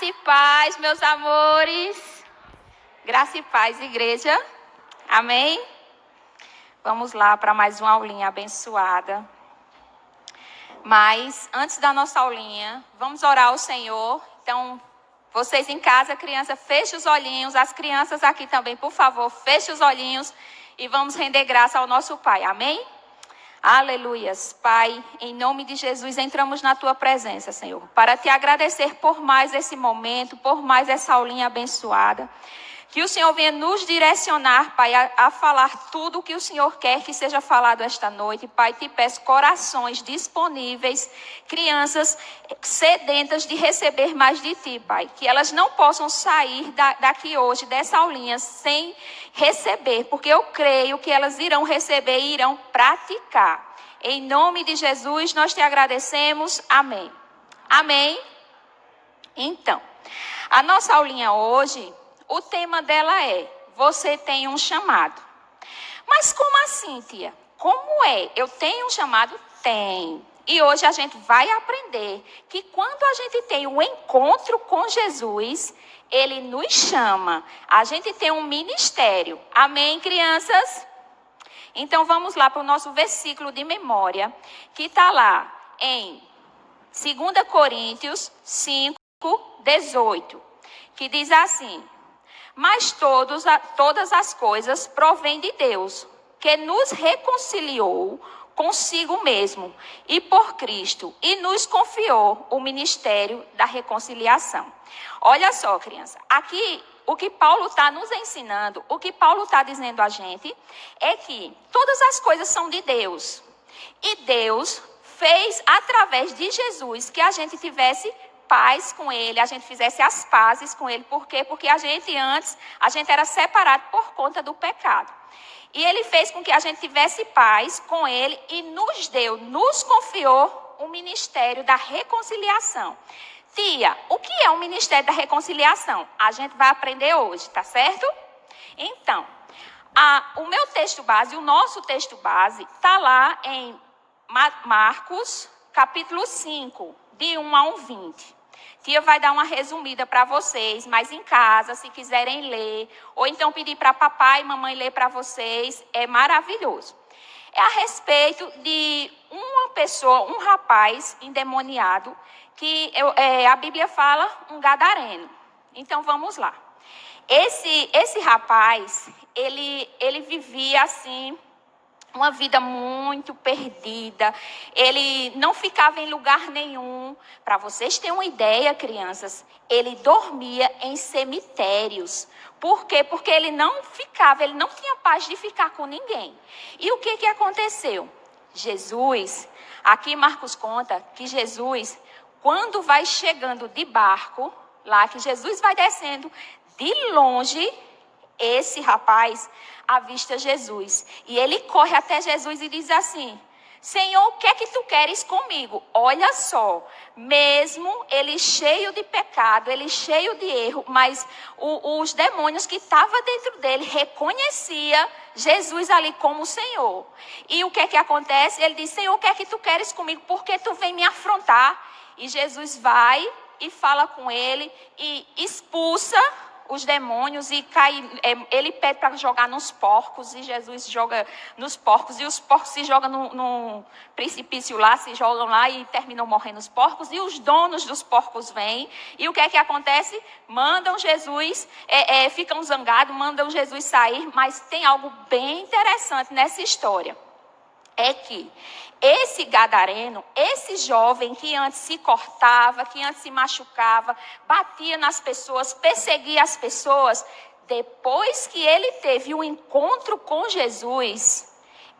Graça e paz, meus amores. Graça e paz, igreja. Amém? Vamos lá para mais uma aulinha abençoada. Mas, antes da nossa aulinha, vamos orar ao Senhor. Então, vocês em casa, criança, feche os olhinhos. As crianças aqui também, por favor, feche os olhinhos. E vamos render graça ao nosso Pai. Amém? Aleluias. Pai, em nome de Jesus, entramos na Tua presença, Senhor, para Te agradecer por mais esse momento, por mais essa aulinha abençoada. Que o Senhor venha nos direcionar, Pai, a falar tudo o que o Senhor quer que seja falado esta noite. Pai, Te peço corações disponíveis, crianças sedentas de receber mais de Ti, Pai. Que elas não possam sair daqui hoje, dessa aulinha, sem receber, porque eu creio que elas irão receber e irão praticar. Em nome de Jesus, nós Te agradecemos. Amém. Amém? Então, a nossa aulinha hoje, o tema dela é: você tem um chamado. Mas como assim, tia? Como é? Eu tenho um chamado? Tem. E hoje a gente vai aprender que quando a gente tem um encontro com Jesus, Ele nos chama. A gente tem um ministério. Amém, crianças? Então vamos lá para o nosso versículo de memória, que está lá em 2 Coríntios 5, 18, que diz assim: mas todas as coisas provêm de Deus, que nos reconciliou consigo mesmo e por Cristo, e nos confiou o ministério da reconciliação. Olha só, criança, aqui o que Paulo está nos ensinando, o que Paulo está dizendo a gente, é que todas as coisas são de Deus. E Deus fez, através de Jesus, que a gente tivesse paz com Ele, a gente fizesse as pazes com Ele. Por quê? Porque a gente era separado por conta do pecado. E Ele fez com que a gente tivesse paz com Ele e nos confiou o ministério da reconciliação. Tia, o que é o ministério da reconciliação? A gente vai aprender hoje, tá certo? Então, o meu texto base, o nosso texto base, está lá em Marcos, capítulo 5, de 1 a 20. Tia vai dar uma resumida para vocês, mas em casa, se quiserem ler, ou então pedir para papai e mamãe ler para vocês, é maravilhoso. É a respeito de uma pessoa, um rapaz endemoniado, que a Bíblia fala um gadareno. Então vamos lá. Esse rapaz, ele vivia assim, uma vida muito perdida. Ele não ficava em lugar nenhum. Para vocês terem uma ideia, crianças, ele dormia em cemitérios. Por quê? Porque ele não tinha paz de ficar com ninguém. E o que aconteceu? Jesus, aqui Marcos conta que Jesus, quando vai chegando de barco, lá que Jesus vai descendo, de longe, esse rapaz avista Jesus. E ele corre até Jesus e diz assim: Senhor, o que é que tu queres comigo? Olha só, mesmo ele cheio de pecado, ele cheio de erro, mas os demônios que estavam dentro dele reconhecia Jesus ali como o Senhor. E o que é que acontece? Ele diz: Senhor, o que é que tu queres comigo? Por que tu vem me afrontar? E Jesus vai e fala com ele e expulsa os demônios e ele pede para jogar nos porcos, e Jesus joga nos porcos, e os porcos se jogam no precipício lá, se jogam lá e terminam morrendo os porcos, e os donos dos porcos vêm, e o que é que acontece? Mandam Jesus, ficam zangados, mandam Jesus sair, mas tem algo bem interessante nessa história. É que esse gadareno, esse jovem que antes se cortava, que antes se machucava, batia nas pessoas, perseguia as pessoas, depois que ele teve um encontro com Jesus,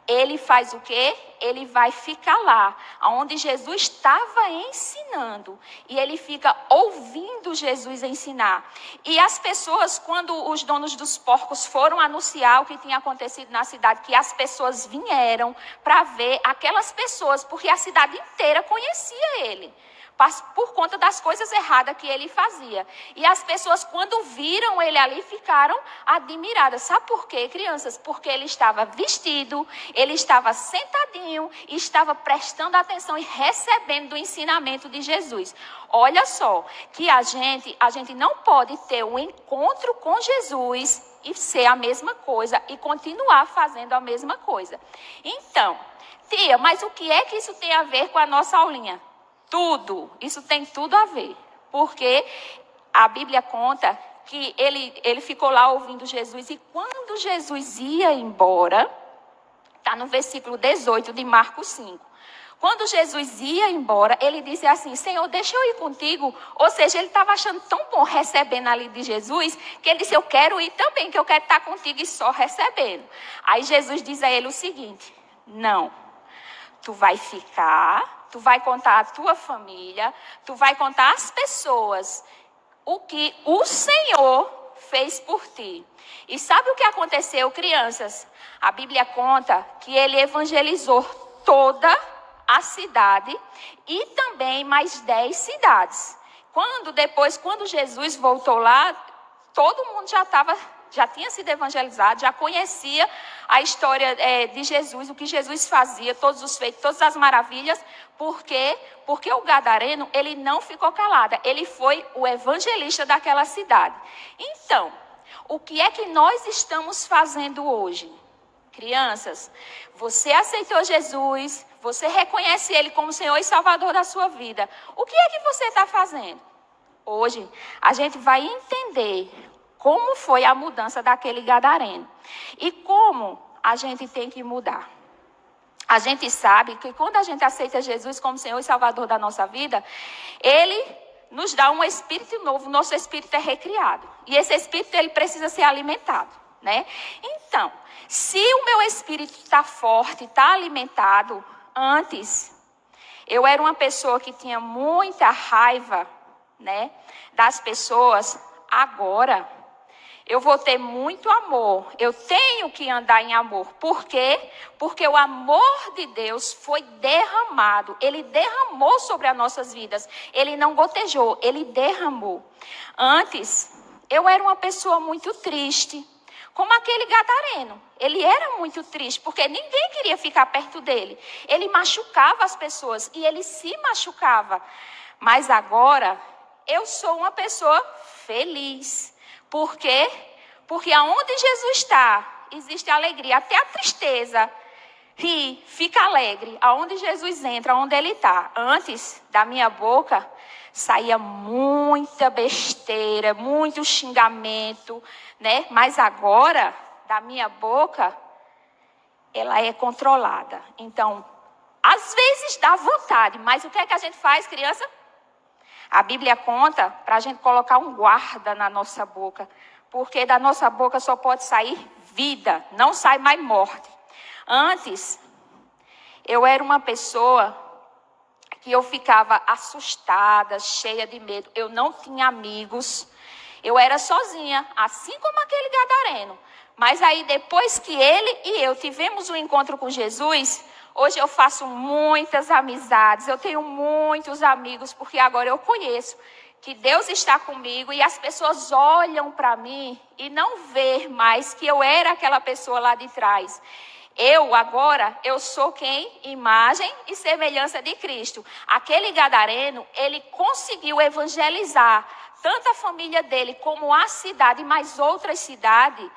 ele faz o quê? Ele vai ficar lá, onde Jesus estava ensinando. E ele fica ouvindo Jesus ensinar. E as pessoas, quando os donos dos porcos foram anunciar o que tinha acontecido na cidade, que as pessoas vieram para ver aquelas pessoas, porque a cidade inteira conhecia ele. por conta das coisas erradas que ele fazia. E as pessoas, quando viram ele ali, ficaram admiradas. Sabe por quê, crianças? Porque ele estava vestido, ele estava sentadinho e estava prestando atenção e recebendo o ensinamento de Jesus. Olha só, que a gente não pode ter um encontro com Jesus e ser a mesma coisa e continuar fazendo a mesma coisa. Então, tia, mas o que é que isso tem a ver com a nossa aulinha? Tudo, isso tem tudo a ver, porque a Bíblia conta que ele ficou lá ouvindo Jesus e quando Jesus ia embora, está no versículo 18 de Marcos 5, quando Jesus ia embora, ele disse assim, Senhor, deixa eu ir contigo, ou seja, ele estava achando tão bom recebendo ali de Jesus, que ele disse, eu quero ir também, que eu quero estar contigo e só recebendo. Aí Jesus diz a ele o seguinte, não, tu vai ficar, tu vai contar a tua família, tu vai contar às pessoas o que o Senhor fez por ti. E sabe o que aconteceu, crianças? A Bíblia conta que ele evangelizou toda a cidade e também mais 10 cidades. Quando Jesus voltou lá, todo mundo já tinha sido evangelizado, já conhecia a história de Jesus, o que Jesus fazia, todos os feitos, todas as maravilhas. Por quê? Porque o gadareno, ele não ficou calado, ele foi o evangelista daquela cidade. Então, o que é que nós estamos fazendo hoje? Crianças, você aceitou Jesus, você reconhece Ele como Senhor e Salvador da sua vida. O que é que você está fazendo? Hoje, a gente vai entender como foi a mudança daquele gadareno e como a gente tem que mudar. A gente sabe que quando a gente aceita Jesus como Senhor e Salvador da nossa vida, Ele nos dá um espírito novo, nosso espírito é recriado. E esse espírito, ele precisa ser alimentado, né? Então, se o meu espírito está forte, está alimentado, antes, eu era uma pessoa que tinha muita raiva, né, das pessoas. Agora, eu vou ter muito amor. Eu tenho que andar em amor. Por quê? Porque o amor de Deus foi derramado. Ele derramou sobre as nossas vidas. Ele não gotejou, ele derramou. Antes, eu era uma pessoa muito triste. Como aquele gadareno. Ele era muito triste, porque ninguém queria ficar perto dele. Ele machucava as pessoas e ele se machucava. Mas agora, eu sou uma pessoa feliz. Por quê? Porque aonde Jesus está, existe alegria. Até a tristeza ri, fica alegre. Aonde Jesus entra, aonde ele está. Antes da minha boca, saía muita besteira, muito xingamento, né? Mas agora, da minha boca, ela é controlada. Então, às vezes dá vontade, mas o que é que a gente faz, criança? A Bíblia conta para a gente colocar um guarda na nossa boca, porque da nossa boca só pode sair vida, não sai mais morte. Antes, eu era uma pessoa que eu ficava assustada, cheia de medo. Eu não tinha amigos. Eu era sozinha, assim como aquele gadareno. Mas aí depois que ele e eu tivemos um encontro com Jesus, hoje eu faço muitas amizades, eu tenho muitos amigos, porque agora eu conheço que Deus está comigo e as pessoas olham para mim e não vê mais que eu era aquela pessoa lá de trás. Eu sou quem? Imagem e semelhança de Cristo. Aquele gadareno, ele conseguiu evangelizar tanto a família dele como a cidade, mais outras cidades.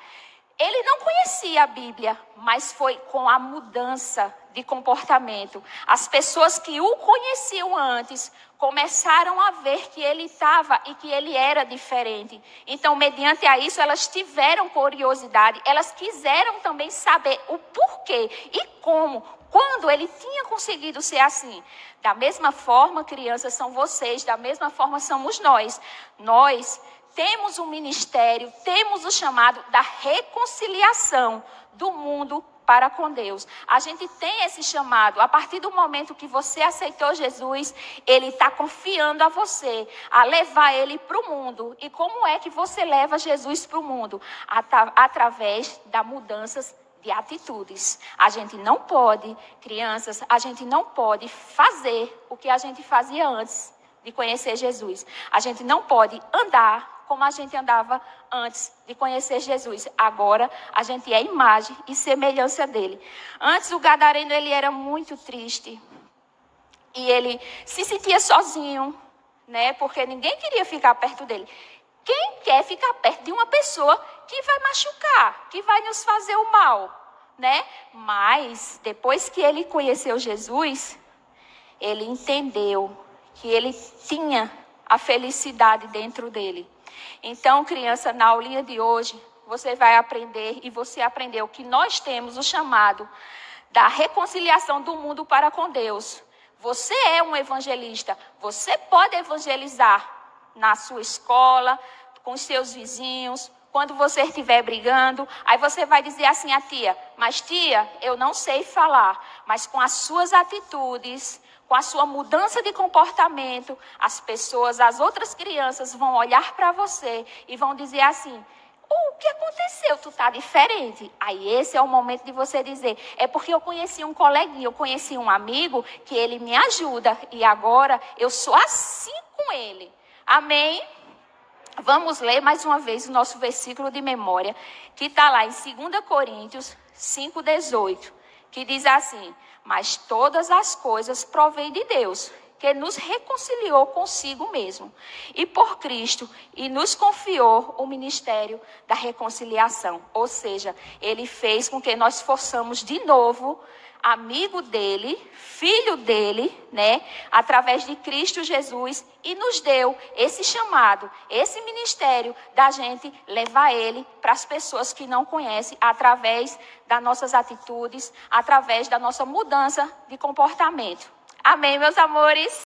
Ele não conhecia a Bíblia, mas foi com a mudança de comportamento. As pessoas que o conheciam antes começaram a ver que ele estava e que ele era diferente. Então, mediante a isso, elas tiveram curiosidade, elas quiseram também saber o porquê e como, quando ele tinha conseguido ser assim. Da mesma forma, crianças, são vocês, da mesma forma somos nós. Nós temos um ministério, temos o chamado da reconciliação do mundo para com Deus. A gente tem esse chamado. A partir do momento que você aceitou Jesus, Ele está confiando a você, a levar Ele para o mundo. E como é que você leva Jesus para o mundo? Através das mudanças de atitudes. A gente não pode, crianças, a gente não pode fazer o que a gente fazia antes. de conhecer Jesus. A gente não pode andar como a gente andava antes de conhecer Jesus. Agora, a gente é imagem e semelhança dele. Antes, o gadareno, ele era muito triste. E ele se sentia sozinho, né? Porque ninguém queria ficar perto dele. Quem quer ficar perto de uma pessoa que vai machucar, que vai nos fazer o mal, né? Mas, depois que ele conheceu Jesus, ele entendeu que ele tinha a felicidade dentro dele. Então, criança, na aulinha de hoje, você vai aprender, e você aprendeu que nós temos o chamado da reconciliação do mundo para com Deus. Você é um evangelista, você pode evangelizar na sua escola, com os seus vizinhos, quando você estiver brigando. Aí você vai dizer assim à tia: mas tia, eu não sei falar, mas com as suas atitudes, com a sua mudança de comportamento, as pessoas, as outras crianças vão olhar para você e vão dizer assim: o que aconteceu? Tu tá diferente. Aí esse é o momento de você dizer: é porque eu conheci um coleguinha, eu conheci um amigo que ele me ajuda e agora eu sou assim com ele. Amém? Vamos ler mais uma vez o nosso versículo de memória, que está lá em 2 Coríntios 5,18, que diz assim: mas todas as coisas provêm de Deus, que nos reconciliou consigo mesmo, e por Cristo, e nos confiou o ministério da reconciliação. Ou seja, ele fez com que nós fossemos de novo amigo dele, filho dele, né? Através de Cristo Jesus, e nos deu esse chamado, esse ministério da gente levar ele para as pessoas que não conhecem, através das nossas atitudes, através da nossa mudança de comportamento. Amém, meus amores?